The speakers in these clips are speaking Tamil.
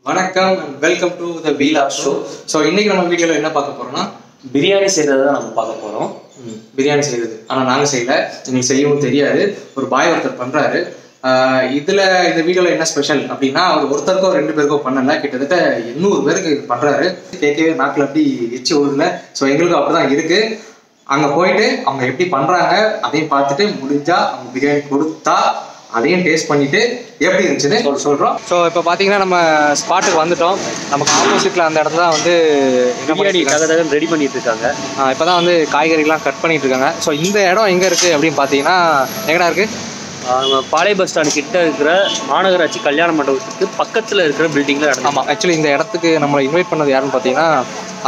வணக்கம் and welcome to the Vlog show. So இன்னைக்கு நம்ம வீடியோவில் என்ன பார்க்க போறோம்னா பிரியாணி செய்யறதை தான் நம்ம பார்க்க போறோம். பிரியாணி செய்யறது. ஆனால் நாங்கள் செய்யல, எனக்கு செய்யவும் தெரியாது. ஒரு பாய் ஒருத்தர் பண்றாரு. இதுல இந்த வீடியோல என்ன ஸ்பெஷல் அப்படின்னா, அவர் ஒருத்தருக்கோ 2 பேருக்கோ பண்ணல, கிட்டத்தட்ட 800 பேருக்கு பண்றாரு. கேட்கவே நாக்கில் அப்படி எச்சி ஓடுல. ஸோ எங்களுக்கு அப்படிதான் இருக்கு. அங்கே போயிட்டு அவங்க எப்படி பண்றாங்க அதையும் பார்த்துட்டு முடிஞ்சா அவங்க பிரியாணி கொடுத்தா அதையும் டேஸ்ட் பண்ணிட்டு எப்படி இருந்துச்சுன்னு சொல்றோம். ஸோ இப்போ பார்த்தீங்கன்னா நம்ம ஸ்பாட்டுக்கு வந்துட்டோம். நமக்கு ஆப்போசிட்ல அந்த இடத்துல தான் வந்து பிரியாணி தகதகன்னு ரெடி பண்ணிட்டு இருக்காங்க. இப்போ தான் வந்து காய்கறிலாம் கட் பண்ணிட்டு இருக்காங்க. ஸோ இந்த இடம் எங்கே இருக்குது அப்படின்னு பார்த்தீங்கன்னா, எங்கடா இருக்குது? பாளை பஸ் ஸ்டாண்ட் கிட்ட இருக்கிற மாநகராட்சி கல்யாண மண்டபத்துக்கு பக்கத்தில் இருக்கிற பில்டிங்கில் இடம். ஆமாம், ஆக்சுவலி இந்த இடத்துக்கு நம்மளை இன்வைட் பண்ணது யாருன்னு பார்த்தீங்கன்னா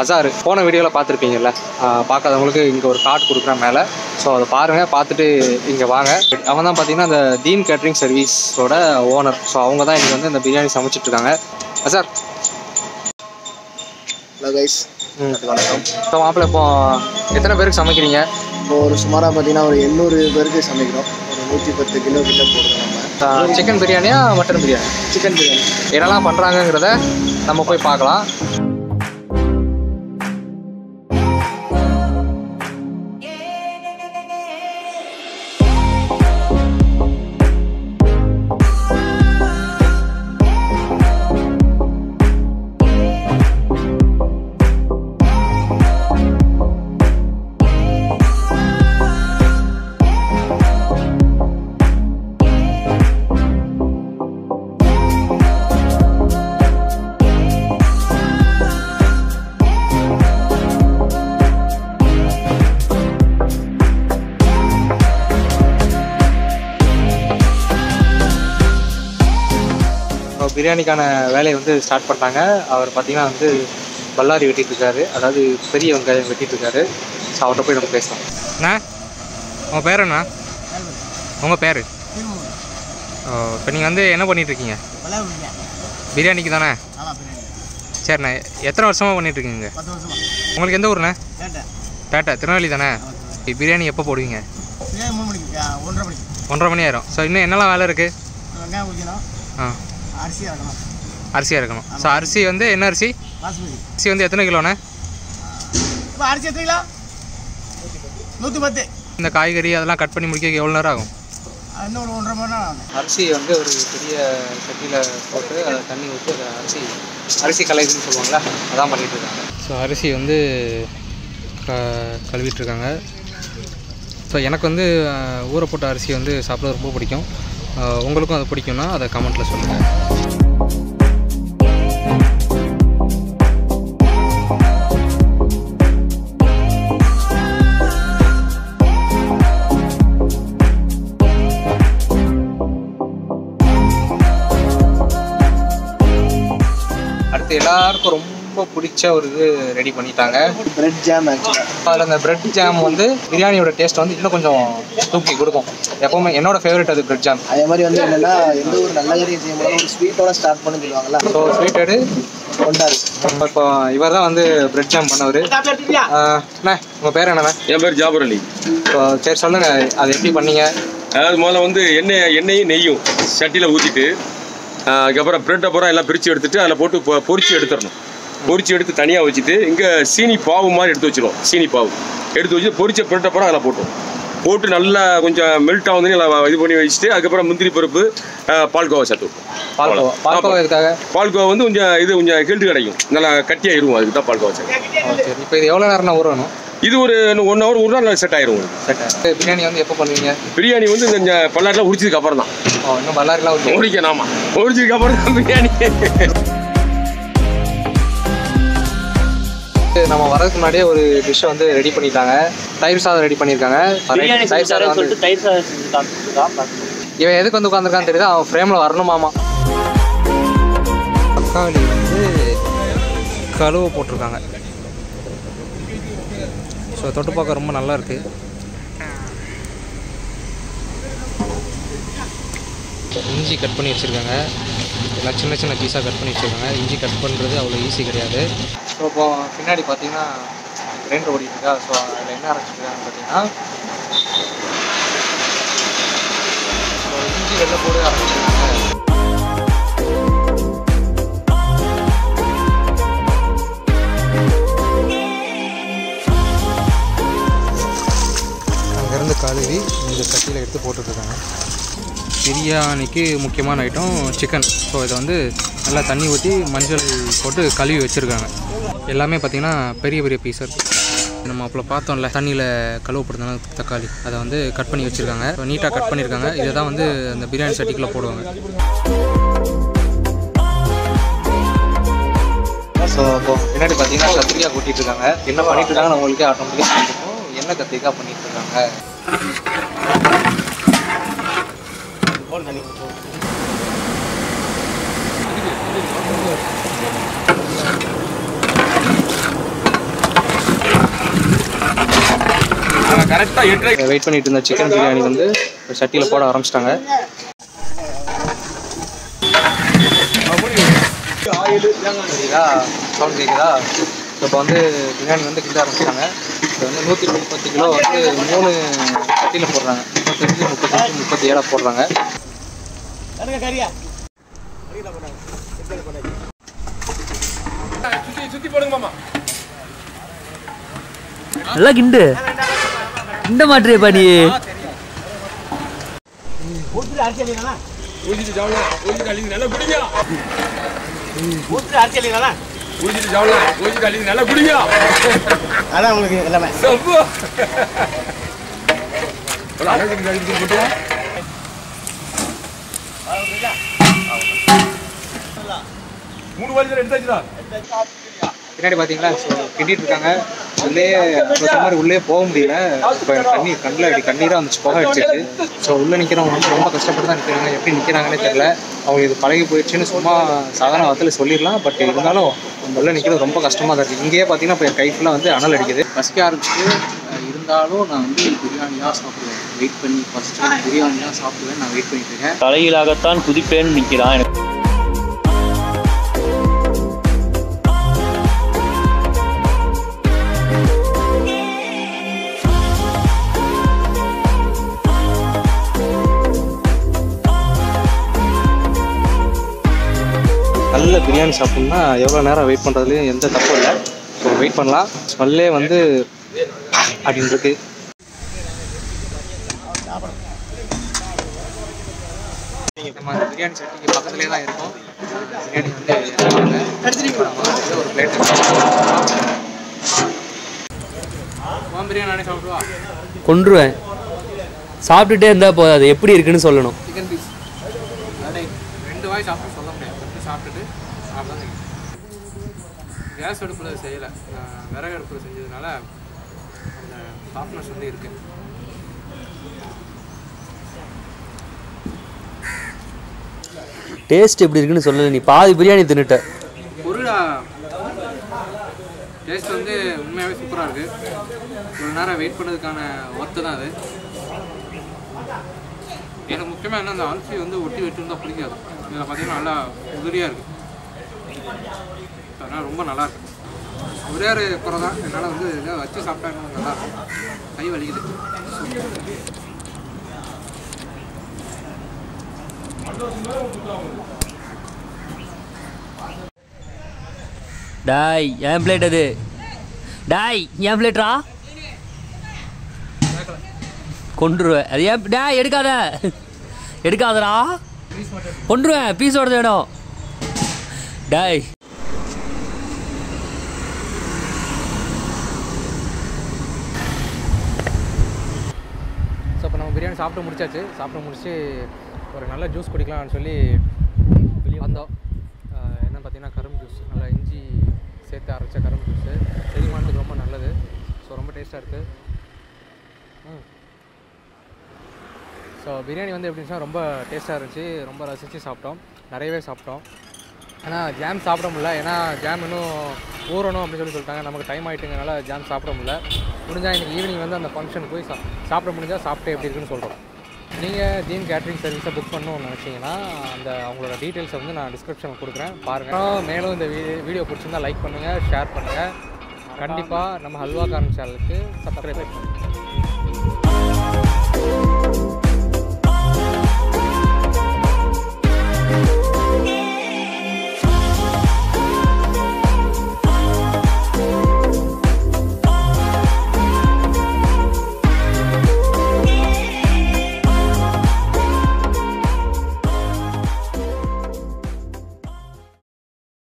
அசார். போன வீடியோவில் பார்த்துருப்பீங்கல்ல, பார்க்காதவங்களுக்கு இங்கே ஒரு கார்டு கொடுக்குறேன் மேலே. ஸோ அதை பாருங்கள், பார்த்துட்டு இங்கே வாங்க. அவங்க தான் பார்த்தீங்கன்னா அந்த தீன் கேட்ரிங் சர்வீஸோட ஓனர். ஸோ அவங்க தான் இங்கே வந்து இந்த பிரியாணி சமைச்சிட்ருக்காங்க. அசார் ஹலோ கைஸ், வணக்கம். ஸோ மாப்பிள்ளை இப்போ எத்தனை பேருக்கு சமைக்கிறீங்க? இப்போ ஒரு சுமாராக பார்த்தீங்கன்னா ஒரு 800 பேருக்கு சமைக்கிறோம். ஒரு 110 கிலோ கிட்ட போடுறோம் நம்ம. சிக்கன் பிரியாணியா மட்டன் பிரியாணி? சிக்கன் பிரியாணி. என்னெல்லாம் பண்ணுறாங்கங்கிறத நம்ம போய் பார்க்கலாம். பிரியாணிக்கான வேலையை வந்து ஸ்டார்ட் பண்ணிட்டாங்க. அவர் பார்த்தீங்கன்னா வந்து பல்லாரி வெட்டிட்டு இருக்காரு, அதாவது பெரிய வெங்காயம் வெட்டிட்டு இருக்காரு. ஸோ அவர்கிட்ட போய் நம்ம பேசலாம். அண்ணா, உங்கள் பேர் என்ன? உங்கள் பேர்? இப்போ நீங்கள் வந்து என்ன பண்ணிகிட்ருக்கீங்க? பிரியாணிக்கு தானே? சரிண்ணே. எத்தனை வருஷமாக பண்ணிகிட்ருக்கீங்க? உங்களுக்கு எந்த ஊருண்ணே? பேட்டை, திருநெல்வேலி தானே? பிரியாணி எப்போ போடுவீங்க? 1:30 மணி ஆயிரும். ஸோ இன்னும் என்னெல்லாம் வேலை இருக்குது? அரிசியாக இருக்கணும். ஸோ அரிசி வந்து என்ன அரிசி? அரிசி வந்து எத்தனை கிலோண்ணே? அரிசி எத்தனை கிலோ? 110. இந்த காய்கறி அதெல்லாம் கட் பண்ணி முடிக்க எவ்வளோ நேரம் ஆகும்? இன்னும் ஒரு 1.5 மணி நேரம் ஆகும். அரிசி வந்து ஒரு பெரிய சட்டியில் போட்டு அதை தண்ணி ஊற்றி அதை அரிசி கலைதுன்னு சொல்லுவாங்களா, அதான் பண்ணிகிட்டு இருக்காங்க. ஸோ அரிசி வந்து கழுவிட்டுருக்காங்க. ஸோ எனக்கு வந்து ஊற போட்ட அரிசி வந்து சாப்பிட ரொம்ப பிடிக்கும். உங்களுக்கும் அது பிடிக்கும்னா அதை கமெண்ட்டில் சொல்லுங்கள். அடுத்து எல்லாருக்கும் ரொம்ப பிடிச்ச ஒரு இது ரெடி பண்ணிட்டாங்க, பிரெட் ஜாம். அதில் அந்த பிரெட் ஜாம் வந்து பிரியாணியோட டேஸ்ட் வந்து இன்னும் கொஞ்சம் தூக்கி கொடுக்கும். எப்போவுமே என்னோட ஃபேவரட் அது பிரெட் ஜாம். அதே மாதிரி வந்து என்னென்னா, எந்த ஒரு நல்ல கறியும் செய்யும்போது ஒரு ஸ்வீட்டோட ஸ்டார்ட் பண்ணி சொல்லுவாங்கல்ல. ஸோ ஸ்வீட்டடு கொண்டாரு. இப்போ இவர் தான் வந்து பிரெட் ஜாம் பண்ணவர். அண்ணா, உங்கள் பேர் என்னண்ணா? என் பேர் ஜாபர் அலி. இப்போ சரி சொல்லுங்கள், அது எப்படி பண்ணீங்க? அதாவது முதல்ல வந்து எண்ணெயும் நெய்யும் சட்டியில் ஊற்றிட்டு, அதுக்கப்புறம் பிரெட் அப்புறம் எல்லாம் பிரித்து எடுத்துட்டு அதில் போட்டு பொரிச்சு எடுத்துடணும். பொரிச்சு எடுத்து தனியாக வச்சுட்டு இங்கே சீனி பாவு மாதிரி எடுத்து வச்சிடும். சீனி பாவு எடுத்து வச்சு பொரிச்ச பிரெட் அப்புறம் அதில் போட்டு நல்லா கொஞ்சம் மெல்ட் ஆகுதுன்னு எல்லாம் இது பண்ணி வச்சுட்டு, அதுக்கப்புறம் முந்திரி பருப்பு, பால்கோவா சேர்த்து. பால்கோவா வந்து கொஞ்சம் ஹெல்த் கிடைக்கும், நல்லா கட்டியாகிடும். அதுக்கு தான் பால்கோவா சேர்த்து. இப்போ இது எவ்வளோ நேரம் ஊறணும்? இது ஒரு 1 hour ஊறினா நல்லா செட் ஆயிரும். பிரியாணி வந்து எப்போ பண்ணுவீங்க? பிரியாணி வந்து இந்த பல்லாரிலாம் உரிச்சதுக்கு அப்புறம் தான். இன்னும் பல்லாரிலாம் உரிக்கணாமா, உரிச்சதுக்கு அப்புறம் தான் பிரியாணி. நம்ம வரதுக்கு முன்னாடியே ஒரு டிஷ்ஷை வந்து ரெடி பண்ணிட்டாங்க. தயிர் சாதம் ரெடி பண்ணியிருக்காங்க. தயிர் சாதம் வந்து இவன் எதுக்கு வந்து உட்காந்துருக்கான்னு தெரியுது, அவன் ஃப்ரேமில் வரணுமாமா. தக்காளி வந்து கழுவ போட்டிருக்காங்க. ஸோ தொட்டு பார்க்க ரொம்ப நல்லா இருக்குது. இஞ்சி கட் பண்ணி வச்சுருக்காங்க. எல்லாம் சின்ன சின்ன பீஸாக கட் பண்ணி வச்சுருக்காங்க. இஞ்சி கட் பண்ணுறது அவ்வளோ ஈஸி கிடையாது. ஸோ இப்போ பின்னாடி பார்த்தீங்கன்னா கிரைண்டர் ஓடிட்டுருக்கா. ஸோ அதில் என்ன அரைச்சிருக்காங்கன்னு பார்த்தீங்கன்னா, இஞ்சி வெள்ளை போட்டு அரைச்சிருக்காங்க. பிரியாணிக்கு முக்கியமான ஐட்டம் சிக்கன். ஸோ இதை வந்து நல்லா தண்ணி ஊற்றி மஞ்சள் போட்டு கழுவி வச்சுருக்காங்க. எல்லாமே பார்த்திங்கன்னா பெரிய பெரிய பீஸாக இருக்குது. நம்ம அப்போ பார்த்தோம்ல தண்ணியில் கழுவப்படுத்தாங்க தக்காளி, அதை வந்து கட் பண்ணி வச்சுருக்காங்க. நீட்டாக கட் பண்ணியிருக்காங்க. இதை தான் வந்து அந்த பிரியாணி சட்டிக்குள்ளே போடுவாங்க. ஸோ இப்போ பின்னாடி பார்த்தீங்கன்னா கத்திரிக்காய் கூட்டிகிட்டு இருக்காங்க. என்ன பண்ணிட்டு இருக்காங்க நம்மளுக்கே ஆட்டோமேட்டிக்காக இருக்கும். என்ன கத்திரிக்காய் பண்ணிட்டு இருக்காங்க. வெயிட் பண்ணிட்டு இருந்த சிக்கன் பிரியாணி வந்து சட்டியில் போட ஆரம்பிச்சிட்டாங்க. சவுண்ட் கேட்குதா? இப்போ வந்து பிரியாணி வந்து கிட்ட ஆரம்பிச்சிட்டாங்க. இப்போ வந்து 130 கிலோ வந்து 3 சட்டியில் போடுறாங்க. 35, 35, 37 போடுறாங்க. நல்லா கிண்டு கிண்ட மாட்டேறியப்பா நீ. அதான் உங்களுக்கு எல்லாமே பின்னாடி பார்த்தீங்களா? ஸோ கிண்டிட்டு இருக்காங்க. உள்ளே மாதிரி உள்ளே போக முடியல. இப்போ தண்ணி கண்ணில் அப்படி கண்ணீராக வந்துச்சு, புகை அடிச்சிருக்கு. ஸோ உள்ளே நிற்கிறவங்க வந்து ரொம்ப கஷ்டப்பட்டு தான் நிற்கிறாங்க. எப்படி நிற்கிறாங்கன்னே தெரியல. அவங்களுக்கு இது பழகி போயிடுச்சுன்னு சும்மா சாதாரண வார்த்தையில் சொல்லிடலாம். பட் இருந்தாலும் உள்ளே நிற்கிறது ரொம்ப கஷ்டமாக தான் இருக்குது. இங்கேயே பார்த்தீங்கன்னா இப்போ கை ஃபுல்லாக வந்து அனல் அடிக்குது. பசிக்க ஆரம்பிச்சுட்டு இருந்தாலும் நான் வந்து பிரியாணியாக சாப்பிடுவேன். வெயிட் பண்ணி ஃபஸ்ட்டு பிரியாணியாக சாப்பிடுவேன். நான் வெயிட் பண்ணிட்டு இருக்கேன். தலையிலாகத்தான் குதிப்பேன்னு நிற்கிறான். எனக்கு நல்ல பிரியாணி சாப்பிட்ணுன்னா எவ்வளோ நேரம் வெயிட் பண்ணுறதுலையும் எந்த தப்பும் இல்லை. ஸோ வெயிட் பண்ணலாம். ஸ்மெல்லே வந்து அப்படின்னு இருக்கு. நம்ம பிரியாணி சட்டிக்கு பக்கத்துலேயே தான் இருக்கும். பிரியாணி வந்து ஒரு பிளேட் பிரியாணி நானே சாப்பிடுவா கொன்றுவேன். சாப்பிட்டுட்டே இருந்தால் போதும், அது எப்படி இருக்குன்னு சொல்லணும். சிக்கன் பீஸ் 2 வாய் சாப்பிட்டு சொல்ல முடியாது. சாப்பிட்டுட்டு அவ்வளோதான். கேஸ் அடுப்பில் செய்யலை, விறகு அடுப்பில் செஞ்சதுனால அந்த சாஃப்ட்னஸ் வந்து இருக்குது. டேஸ்ட் எப்படி இருக்குன்னு சொல்லலை. நீ பாதி பிரியாணி தின்னுட்ட. ஒரு டேஸ்ட் வந்து உண்மையாகவே சூப்பராக இருக்குது. ஒரு நேரம் வெயிட் பண்ணதுக்கான ஒர்த்து தான் அது. எனக்கு முக்கியமாக என்ன, அந்த அரிசி வந்து ஒட்டி வச்சுருந்தா பிடிக்காது. இதில் பார்த்தீங்கன்னா நல்லா உதிரியாக இருக்குது. அதனால் ரொம்ப நல்லாயிருக்கு. ஒரே ஒரு குறை தான், என்னால் வந்து இதை வச்சு சாப்பிட்டா இன்னும் நல்லாயிருக்கும். கை வலிக்குது. டாய் என் பிளேட் அது. டாய் என் பிளேட்ரா. கொன்றுவேன். அது ஏன் டாய் எடுக்காத எடுக்காதடா. கொன்றுவேன். பீஸோட வேணும் டாய். ஸோ இப்போ நம்ம பிரியாணி சாப்பிட்டு முடிச்சாச்சு. சாப்பிட்டு முடிச்சு ஒரு நல்ல ஜூஸ் குடிக்கலாம்னு சொல்லி வெளியே வந்தோம். என்ன பார்த்தீங்கன்னா கரும்பு ஜூஸ், நல்லா இஞ்சி சேர்த்து அரைச்ச கரும்பு ஜூஸு. செரிமானத்துக்கு ரொம்ப நல்லது. ஸோ ரொம்ப டேஸ்ட்டாக இருக்குது. ஸோ பிரியாணி வந்து எப்படி இருந்துச்சுன்னா ரொம்ப டேஸ்ட்டாக இருந்துச்சு. ரொம்ப ரசித்து சாப்பிட்டோம். நிறையவே சாப்பிட்டோம். ஆனால் ஜாம் சாப்பிட முடியல. ஏன்னா ஜாம் இன்னும் ஊறணும் அப்படின்னு சொல்லிட்டாங்க. நமக்கு டைம் ஆகிட்டுங்கனால ஜாம் சாப்பிட முடியல. முடிஞ்சால் இன்றைக்கி ஈவினிங் வந்து அந்த ஃபங்க்ஷனுக்கு போய் சாப்பிட முடிஞ்சால் சாப்பிட்டு எப்படி இருக்குன்னு சொல்கிறோம். நீங்கள் ஜீன் கேட்ரிங் சர்வீஸை புக் பண்ணணும்னு நினச்சிங்கன்னா அந்த அவங்களோட டீட்டெயில்ஸை வந்து நான் டிஸ்கிரிப்ஷனில் கொடுக்குறேன், பாருங்கள். மேலும் இந்த வீடியோ பிடிச்சிருந்தால் லைக் பண்ணுங்கள், ஷேர் பண்ணுங்கள். கண்டிப்பாக நம்ம ஹல்வா கார்டன் சேனலுக்கு சப்ஸ்கிரைப் பண்ணுங்கள்.